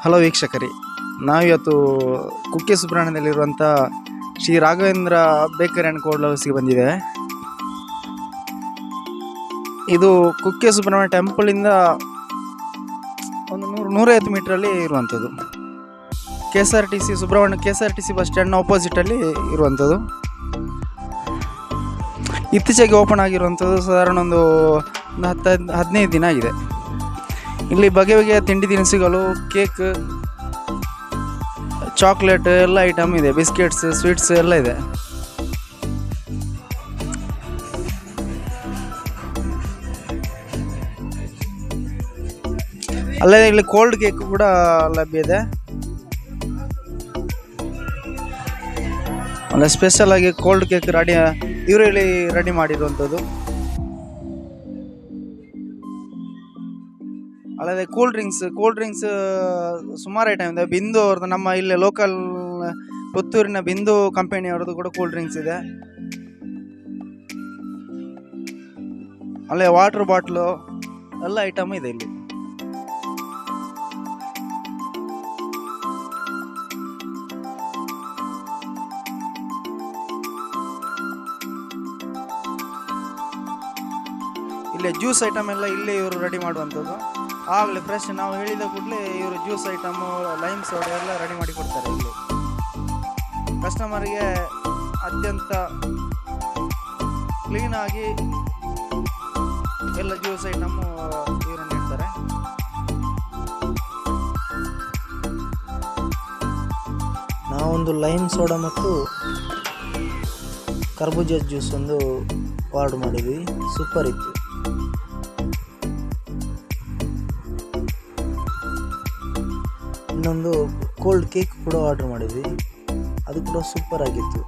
Hello ವೀಕ್ಷಕರೇ, ನಾವಿವತ್ತು ಕುಕ್ಕೆ ಸುಬ್ರಹ್ಮಣ್ಯದಲ್ಲಿರುವಂಥ Shri Raghavendra bakery and cold ಹೌಸ್ಗೆ ಬಂದಿದ್ದೇವೆ. ಇದು ಕುಕ್ಕೆ ಸುಬ್ರಹ್ಮಣ್ಯ ಟೆಂಪಲಿಂದ ಒಂದು 150 ಮೀಟ್ರಲ್ಲಿ ಇರುವಂಥದ್ದು. KSRTC ಸುಬ್ರಹ್ಮಣ್ಯ KSRTC ಬಸ್ ಸ್ಟ್ಯಾಂಡ್ನ ಆಪೋಸಿಟಲ್ಲಿ ಇರುವಂಥದ್ದು. ಇತ್ತೀಚೆಗೆ ಓಪನ್ ಆಗಿರುವಂಥದ್ದು. ಸಾಧಾರಣ ಒಂದು 10-15 ದಿನ ಆಗಿದೆ. ಇಲ್ಲಿ ಬಗೆ ಬಗೆಯ ತಿಂಡಿ ತಿನಿಸುಗಳು, ಕೇಕ್, ಚಾಕ್ಲೇಟ್ ಎಲ್ಲ ಐಟಮ್ ಇದೆ. ಬಿಸ್ಕೆಟ್ಸ್, ಸ್ವೀಟ್ಸ್ ಎಲ್ಲ ಇದೆ. ಅಲ್ಲದೆ ಇಲ್ಲಿ ಕೋಲ್ಡ್ ಕೇಕ್ ಕೂಡ ಲಭ್ಯ ಇದೆ. ಅಲ್ಲ, ಸ್ಪೆಷಲ್ ಆಗಿ ಕೋಲ್ಡ್ ಕೇಕ್ ಇವರಲ್ಲಿ ರೆಡಿ ಮಾಡಿರುವಂಥದ್ದು. ಅಲ್ಲದೆ ಕೂಲ್ ಡ್ರಿಂಕ್ಸ್ ಸುಮಾರು ಐಟಮ್ ಇದೆ. ಬಿಂದು ಅವ್ರದ್ದು, ನಮ್ಮ ಇಲ್ಲಿ ಲೋಕಲ್ ಪುತ್ತೂರಿನ ಬಿಂದು ಕಂಪನಿಯವ್ರದ್ದು ಕೂಡ ಕೂಲ್ ಡ್ರಿಂಕ್ಸ್ ಇದೆ. ಅಲ್ಲೇ ವಾಟರ್ ಬಾಟ್ಲು ಎಲ್ಲ ಐಟಮ್ ಇದೆ ಇಲ್ಲಿ. ಇಲ್ಲೇ ಜ್ಯೂಸ್ ಐಟಮ್ ಎಲ್ಲ ಇಲ್ಲೇ ಇವರು ರೆಡಿ ಮಾಡುವಂಥದ್ದು. ಆಗಲೇ ಫ್ರೆಶ್ ನಾವು ಹೇಳಿದ ಕೂಡಲೇ ಇವರು ಜ್ಯೂಸ್ ಐಟಮು, ಲೈಮ್ ಸೋಡಾ ಎಲ್ಲ ರೆಡಿ ಮಾಡಿ ಕೊಡ್ತಾರೆ. ಇಲ್ಲಿ ಕಸ್ಟಮರಿಗೆ ಅತ್ಯಂತ ಕ್ಲೀನಾಗಿ ಎಲ್ಲ ಜ್ಯೂಸ್ ಐಟಮು ಇವರು ನೀಡ್ತಾರೆ. ನಾವೊಂದು ಲೈಮ್ ಸೋಡಾ ಮತ್ತು ಕರ್ಬೂಜ ಜ್ಯೂಸ್ ಒಂದು ಆರ್ಡರ್ ಮಾಡಿದ್ವಿ. ಸೂಪರ್ ಇತ್ತು. ಇನ್ನೊಂದು ಕೋಲ್ಡ್ ಕೇಕ್ ಕೂಡ ಆರ್ಡರ್ ಮಾಡಿದ್ವಿ. ಅದು ಕೂಡ ಸೂಪರ್ ಆಗಿತ್ತು.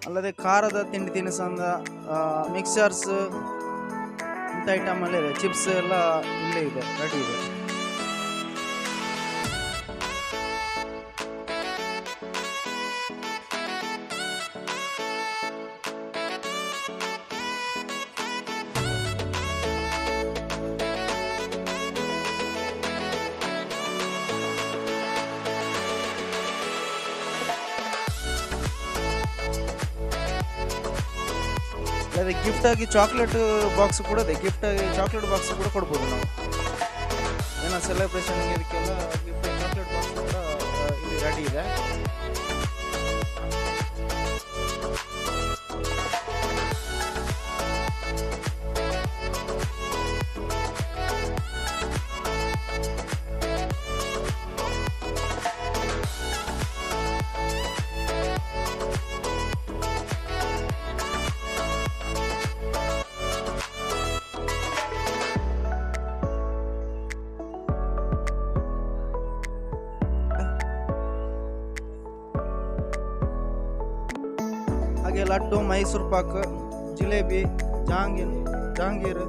ಅಲ್ಲದೆ ಖಾರದ ತಿಂಡಿ ತಿನಿಸಂದ ಮಿಕ್ಸರ್ಸ್ ಇಂಥ ಐಟಮ್ ಎಲ್ಲ ಇದೆ. ಚಿಪ್ಸ್ ಎಲ್ಲ ಇಲ್ಲೇ ಇದೆ, ರೆಡಿ ಇದೆ. ಅದೇ ಗಿಫ್ಟ್ ಆಗಿ ಚಾಕ್ಲೇಟ್ ಬಾಕ್ಸ್ ಕೂಡ ಇದೆ. ಗಿಫ್ಟ್ ಆಗಿ ಚಾಕ್ಲೇಟ್ ಬಾಕ್ಸ್ ಕೂಡ ಕೊಡ್ಬೋದು ನಾವು. ಏನೋ ಸೆಲೆಬ್ರೇಷನ್ ಇದಕ್ಕೆಲ್ಲ ಗಿಫ್ಟ್ ಚಾಕ್ಲೇಟ್ ಬಾಕ್ಸ್ ಕೂಡ ಇಲ್ಲಿ ರೆಡಿ ಇದೆ. ಹಾಗೆ ಲಡ್ಡು, ಮೈಸೂರು ಪಾಕ್, ಜಿಲೇಬಿ, ಜಹಾಂಗೀರ್,